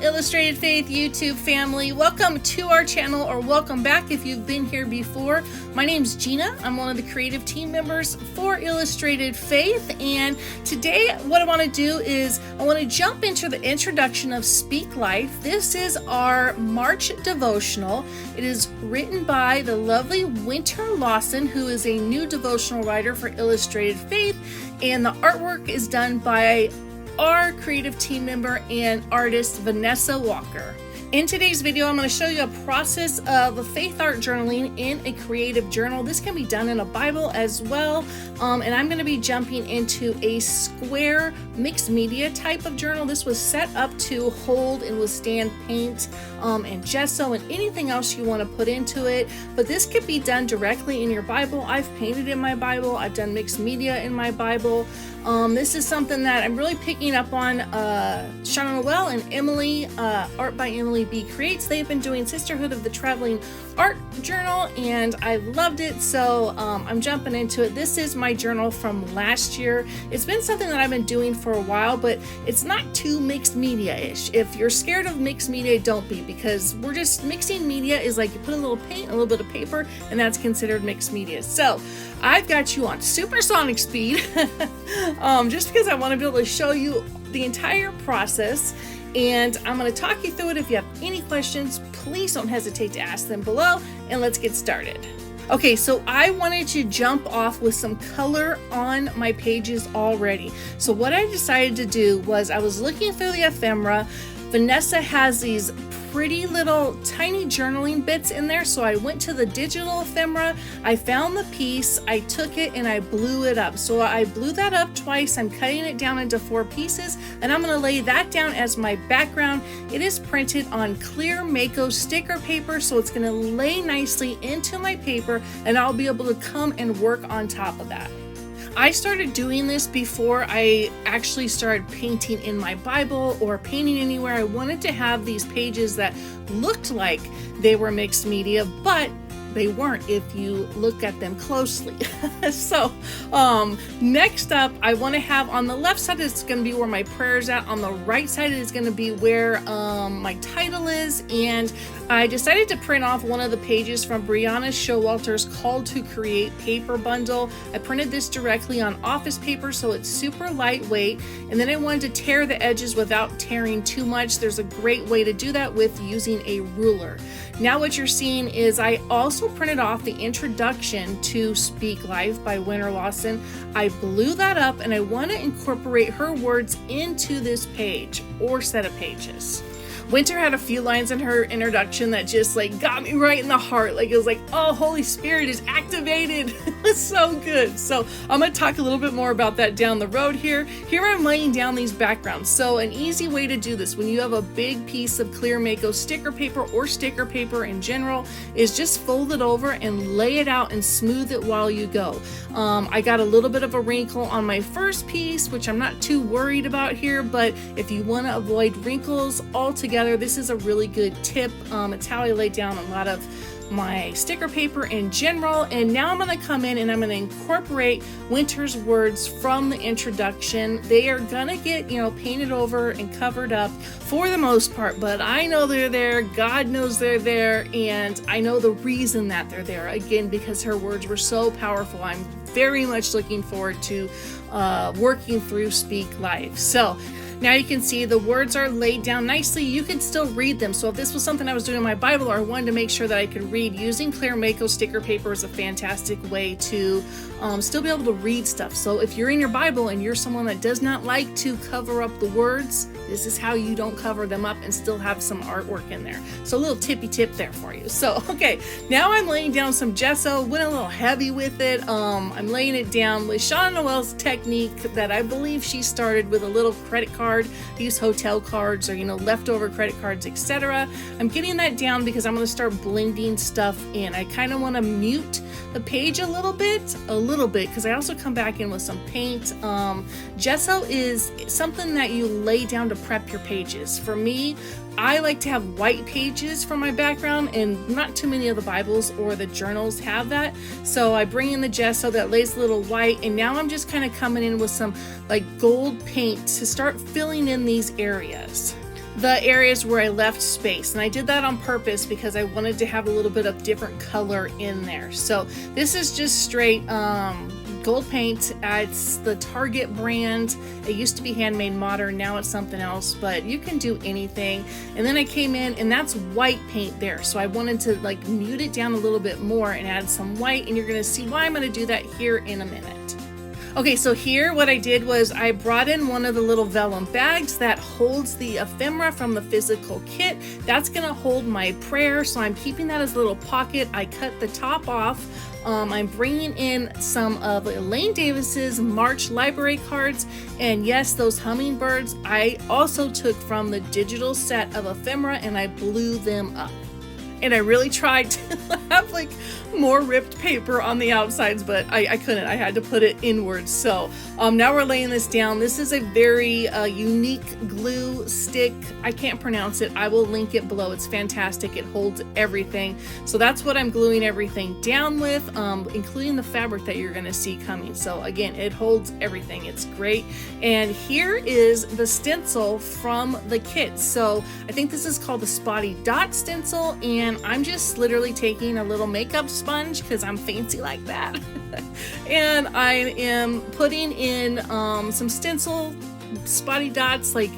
Illustrated Faith YouTube family. Welcome to our channel, or welcome back if you've been here before. My name's Gena. I'm one of the creative team members for Illustrated Faith, and today what I want to do is I want to jump into the introduction of Speak Life. This is our March devotional. It is written by the lovely Winter Lawson, who is a new devotional writer for Illustrated Faith, and the artwork is done by our creative team member and artist Vanessa Walker. In today's video, I'm going to show you a process of faith art journaling in a creative journal. This can be done in a Bible as well, and I'm going to be jumping into a square mixed media type of journal. This was set up to hold and withstand paint and gesso and anything else you want to put into it, but this could be done directly in your Bible. I've painted in my Bible. I've done mixed media in my Bible. This is something that I'm really picking up on Shauna Noel and Emily, Art by Emily B. Creates. They've been doing Sisterhood of the Traveling Art Journal, and I loved it, so I'm jumping into it. This is my journal from last year. It's been something that I've been doing for a while, but it's not too mixed media-ish. If you're scared of mixed media, don't be, because we're just mixing media is like you put a little paint, a little bit of paper, and that's considered mixed media. So I've got you on supersonic speed just because I want to be able to show you the entire process, and I'm going to talk you through it. If you have any questions, please don't hesitate to ask them below, and let's get started. Okay, so I wanted to jump off with some color on my pages already. So what I decided to do was I was looking through the ephemera. Vanessa has these pretty little tiny journaling bits in there, so I went to the digital ephemera. I found the piece, I took it, and I blew it up. So I blew that up twice. I'm cutting it down into 4 pieces, and I'm going to lay that down as my background. It is printed on clear Mako sticker paper, so it's going to lay nicely into my paper, and I'll be able to come and work on top of that. I started doing this before I actually started painting in my Bible or painting anywhere. I wanted to have these pages that looked like they were mixed media, but they weren't if you look at them closely. So next up, I want to have on the left side, it's going to be where my prayer is at. On the right side is going to be where my title is, and I decided to print off one of the pages from Brianna Showalter's Called to Create paper bundle. I printed this directly on office paper, so it's super lightweight, and then I wanted to tear the edges without tearing too much. There's a great way to do that with using a ruler. Now what you're seeing is I also printed off the introduction to Speak Life by Winter Lawson. I blew that up, and I want to incorporate her words into this page or set of pages. Winter had a few lines in her introduction that just like got me right in the heart. Like it was like, oh, Holy Spirit is activated. It's so good. So I'm going to talk a little bit more about that down the road here. Here I'm laying down these backgrounds. So an easy way to do this when you have a big piece of clear Mako sticker paper or sticker paper in general is just fold it over and lay it out and smooth it while you go. I got a little bit of a wrinkle on my first piece, which I'm not too worried about here, but if you want to avoid wrinkles altogether, this is a really good tip. It's how I lay down a lot of my sticker paper in general. And now I'm going to come in and I'm going to incorporate Winter's words from the introduction. They are going to get, painted over and covered up for the most part, but I know they're there. God knows they're there. And I know the reason that they're there, again, because her words were so powerful. I'm very much looking forward to working through Speak Life. So now you can see the words are laid down nicely. You can still read them. So if this was something I was doing in my Bible, or I wanted to make sure that I could read, using clear Mako sticker paper is a fantastic way to still be able to read stuff. So if you're in your Bible and you're someone that does not like to cover up the words, this is how you don't cover them up and still have some artwork in there. So a little tippy tip there for you. So, okay, now I'm laying down some gesso. Went a little heavy with it. I'm laying it down with Shauna Noel's technique that I believe she started with a little credit card, these hotel cards or, leftover credit cards, etc. I'm getting that down because I'm going to start blending stuff in. I kind of want to mute the page a little bit, because I also come back in with some paint. Gesso is something that you lay down to prep your pages. For me, I like to have white pages for my background, and not too many of the Bibles or the journals have that. So I bring in the gesso that lays a little white, and now I'm just kind of coming in with some like gold paint to start filling in these areas. the areas where I left space. And I did that on purpose because I wanted to have a little bit of different color in there. So this is just straight gold paint. It's the Target brand. It used to be Handmade Modern, now it's something else, but you can do anything. And then I came in, and that's white paint there. So I wanted to like mute it down a little bit more and add some white, and you're gonna see why I'm gonna do that here in a minute. Okay, so here what I did was I brought in one of the little vellum bags that holds the ephemera from the physical kit. That's gonna hold my prayer, so I'm keeping that as a little pocket. I cut the top off. I'm bringing in some of Elaine Davis's March library cards, and yes, those hummingbirds I also took from the digital set of ephemera, and I blew them up. And I really tried to have like more ripped paper on the outsides, but I couldn't. I had to put it inwards. So now we're laying this down. This is a very unique glue stick. I can't pronounce it. I will link it below. It's fantastic. It holds everything. So that's what I'm gluing everything down with, including the fabric that you're gonna see coming. So again, it holds everything. It's great. And here is the stencil from the kit. So I think this is called the Spotty Dot stencil, and I'm just literally taking a little makeup sponge because I'm fancy like that. And I am putting in some stencil spotty dots like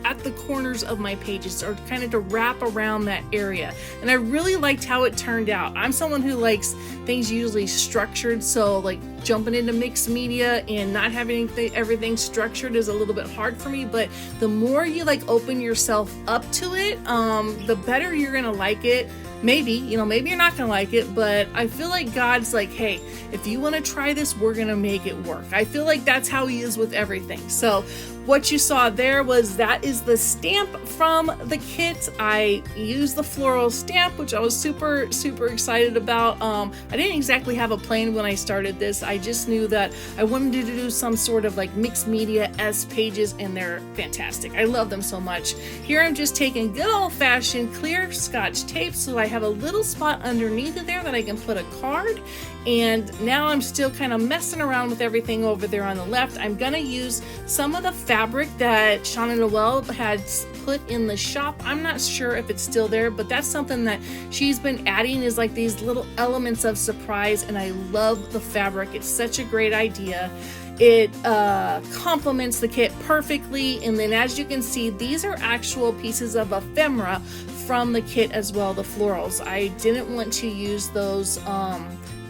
at the corners of my pages, or kind of to wrap around that area. And I really liked how it turned out. I'm someone who likes things usually structured, so like jumping into mixed media and not having everything structured is a little bit hard for me, but the more you like open yourself up to it, the better you're gonna like it. Maybe, maybe you're not gonna like it, but I feel like God's like, hey, if you want to try this, we're gonna make it work. I feel like that's how he is with everything. So what you saw there that is the stamp from the kit. I used the floral stamp, which I was super excited about. I didn't exactly have a plan when I started this. I just knew that I wanted to do some sort of like mixed media-esque pages, and they're fantastic. I love them so much. Here I'm just taking good old-fashioned clear Scotch tape, so I have a little spot underneath it there that I can put a card. And now I'm still kind of messing around with everything over there on the left. I'm gonna use some of the fabric that Shauna Noel had put in the shop. I'm not sure if it's still there, but that's something that she's been adding, is like these little elements of surprise, and I love the fabric. It's such a great idea. It complements the kit perfectly, and then as you can see, these are actual pieces of ephemera from the kit as well, the florals. I didn't want to use those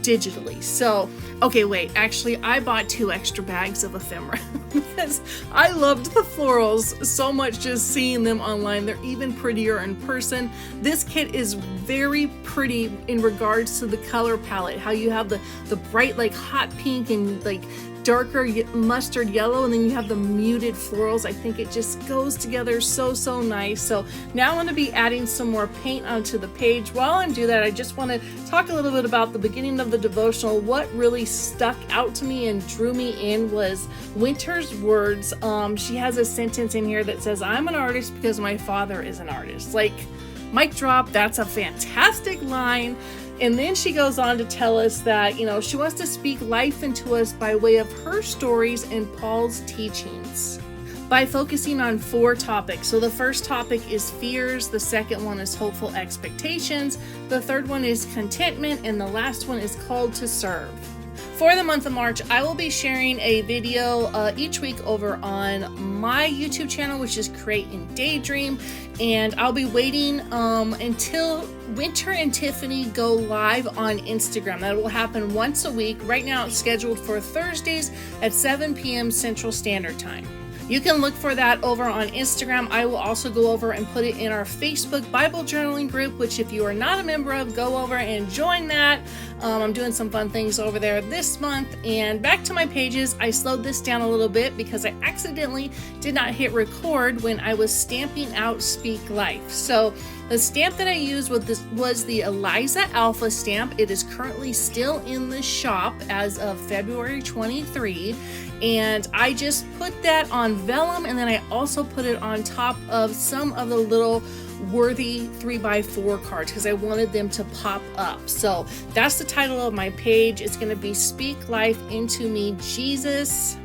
digitally. So, okay, wait, actually I bought 2 extra bags of ephemera because I loved the florals so much, just seeing them online. They're even prettier in person. This kit is very pretty in regards to the color palette, how you have the bright like hot pink and like darker mustard yellow, and then you have the muted florals. I think it just goes together so nice. So now I'm going to be adding some more paint onto the page. While I'm doing that, I just want to talk a little bit about the beginning of the devotional. What really stuck out to me and drew me in was Winter's words. She has a sentence in here that says, "I'm an artist because my father is an artist." Like, mic drop, that's a fantastic line. And then she goes on to tell us that, she wants to speak life into us by way of her stories and Paul's teachings by focusing on 4 topics. So the first topic is fears, the second one is hopeful expectations, the third one is contentment, and the last one is called to serve. For the month of March, I will be sharing a video each week over on my YouTube channel, which is Create and Daydream, and I'll be waiting until Winter and Tiffany go live on Instagram. That will happen once a week. Right now it's scheduled for Thursdays at 7 p.m. Central Standard Time. You can look for that over on Instagram. I will also go over and put it in our Facebook Bible journaling group, which if you are not a member of, go over and join that. I'm doing some fun things over there this month. And back to my pages, I slowed this down a little bit because I accidentally did not hit record when I was stamping out Speak Life. So the stamp that I used was the Eliza Alpha stamp. It is currently still in the shop as of February 23. And I just put that on vellum, and then I also put it on top of some of the little Worthy 3x4 cards because I wanted them to pop up. So that's the title of my page. It's going to be Speak Life into Me, Jesus.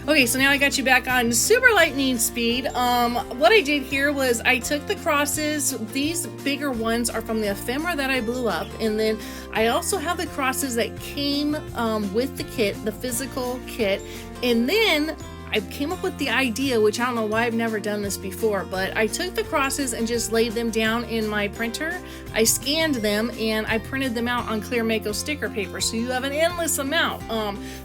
Okay, so now I got you back on super lightning speed. What I did here was I took the crosses. These bigger ones are from the ephemera that I blew up, and then I also have the crosses that came with the kit, the physical kit, and then I came up with the idea, which I don't know why I've never done this before, but I took the crosses and just laid them down in my printer. I scanned them and I printed them out on clear Mako sticker paper, so you have an endless amount.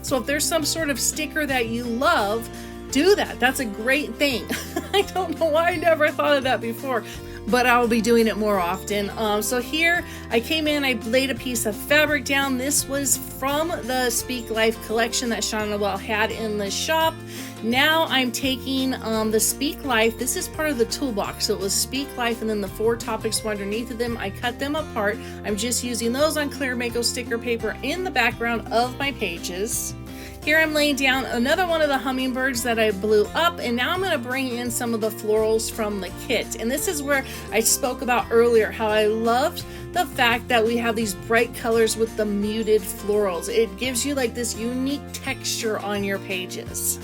So if there's some sort of sticker that you love, do that. That's a great thing. I don't know why I never thought of that before, but I'll be doing it more often. So here I came in, I laid a piece of fabric down. This was from the Speak Life collection that Sean Noel had in the shop. Now I'm taking the Speak Life. This is part of the toolbox. So it was Speak Life and then the 4 topics were underneath of them. I cut them apart. I'm just using those on clear Mako sticker paper in the background of my pages. Here I'm laying down another one of the hummingbirds that I blew up, and now I'm going to bring in some of the florals from the kit. And this is where I spoke about earlier how I loved the fact that we have these bright colors with the muted florals. It gives you like this unique texture on your pages.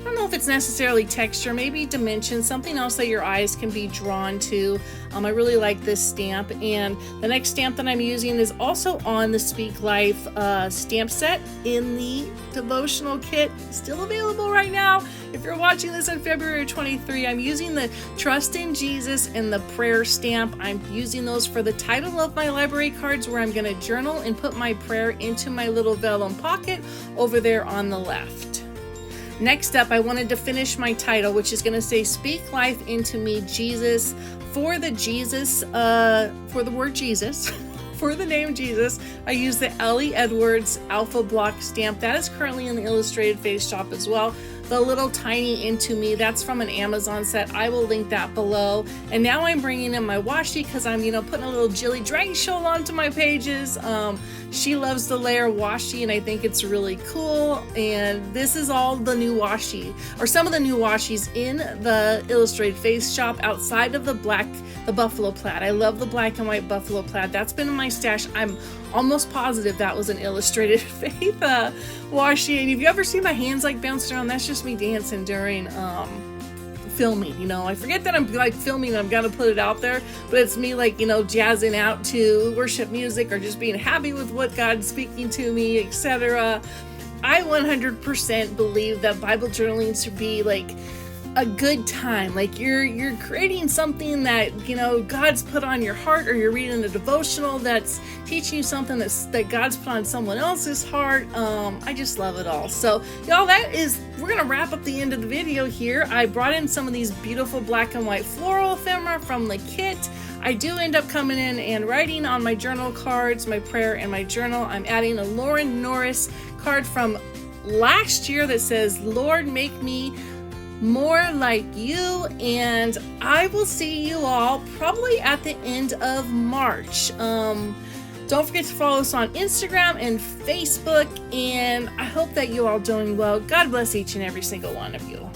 I don't know if it's necessarily texture, maybe dimension, something else that your eyes can be drawn to. I really like this stamp, and the next stamp that I'm using is also on the Speak Life stamp set in the Devotional kit, still available right now. If you're watching this on February 23, I'm using the Trust in Jesus and the prayer stamp. I'm using those for the title of my library cards, where I'm going to journal and put my prayer into my little vellum pocket over there on the left. Next up, I wanted to finish my title, which is going to say Speak Life into Me, Jesus. For the Jesus, for the word Jesus, for the name Jesus, I use the Ellie Edwards Alpha Block stamp. That is currently in the Illustrated Face shop as well. The little tiny Into Me, that's from an Amazon set. I will link that below. And now I'm bringing in my washi because I'm, putting a little Jilly Drag Show onto my pages. She loves the layer washi, and I think it's really cool. And this is all the new washi, or some of the new washis in the Illustrated Face shop outside of the buffalo plaid. I love the black and white buffalo plaid. That's been in my stash. I'm almost positive that was an Illustrated Faith washi. And if you ever see my hands like bouncing around, that's just me dancing during filming. I forget that I'm like filming and I'm gonna put it out there, but it's me like jazzing out to worship music or just being happy with what God's speaking to me, etc. I 100% believe that Bible journaling should be like a good time. Like you're creating something that God's put on your heart, or you're reading a devotional that's teaching you something that God's put on someone else's heart. I just love it all. So y'all, we're gonna wrap up the end of the video here. I brought in some of these beautiful black and white floral ephemera from the kit. I do end up coming in and writing on my journal cards, my prayer and my journal. I'm adding a Lauren Norris card from last year that says, Lord, make me more like you. And I will see you all probably at the end of March. Don't forget to follow us on Instagram and Facebook, and I hope that you all doing well. God bless each and every single one of you.